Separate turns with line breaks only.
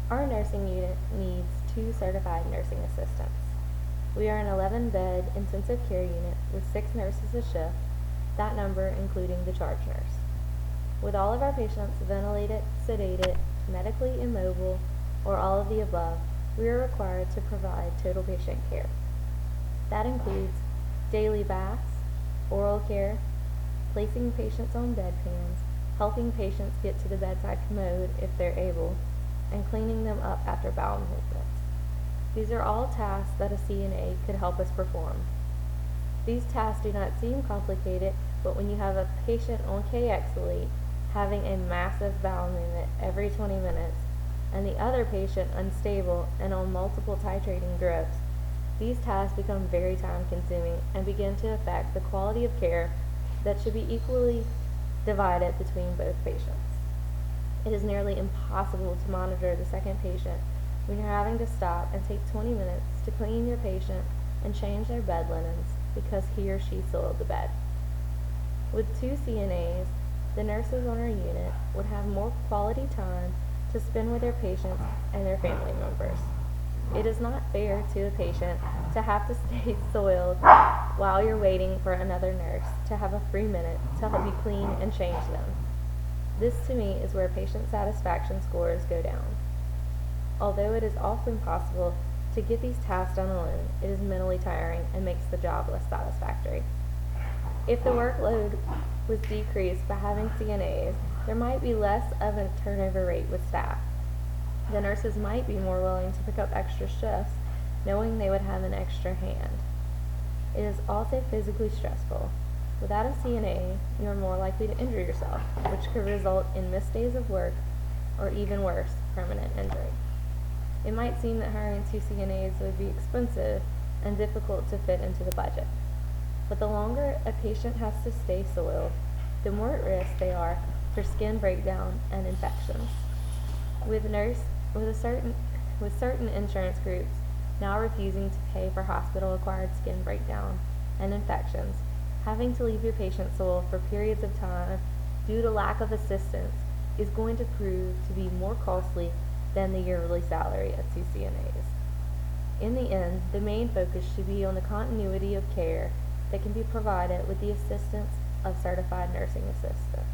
Our nursing unit needs 2 certified nursing assistants. We are an 11-bed intensive care unit with 6 nurses a shift, that number including the charge nurse. With all of our patients ventilated, sedated, medically immobile, or all of the above, we are required to provide total patient care. That includes daily baths, oral care, placing patients on bedpans, helping patients get to the bedside commode if they're able, and cleaning them up after bowel movements. These are all tasks that a CNA could help us perform. These tasks do not seem complicated, but when you have a patient on KXLate having a massive bowel movement every 20 minutes, and the other patient unstable and on multiple titrating drips, these tasks become very time consuming and begin to affect the quality of care that should be equally divided between both patients. It is nearly impossible to monitor the second patient when you're having to stop and take 20 minutes to clean your patient and change their bed linens because he or she soiled the bed. With 2 CNAs, the nurses on our unit would have more quality time to spend with their patients and their family members. It is not fair to a patient to have to stay soiled while you're waiting for another nurse to have a free minute to help you clean and change them. This to me is where patient satisfaction scores go down. Although it is often possible to get these tasks done alone, it is mentally tiring and makes the job less satisfactory. If the workload was decreased by having CNAs, there might be less of a turnover rate with staff. The nurses might be more willing to pick up extra shifts, knowing they would have an extra hand. It is also physically stressful. Without a CNA, you are more likely to injure yourself, which could result in missed days of work, or even worse, permanent injury. It might seem that hiring 2 CNAs would be expensive and difficult to fit into the budget. But the longer a patient has to stay soiled, the more at risk they are for skin breakdown and infections. With certain insurance groups now refusing to pay for hospital-acquired skin breakdown and infections, having to leave your patient soiled for periods of time due to lack of assistance is going to prove to be more costly than the yearly salary of 2 CNAs. In the end, the main focus should be on the continuity of care that can be provided with the assistance of certified nursing assistants.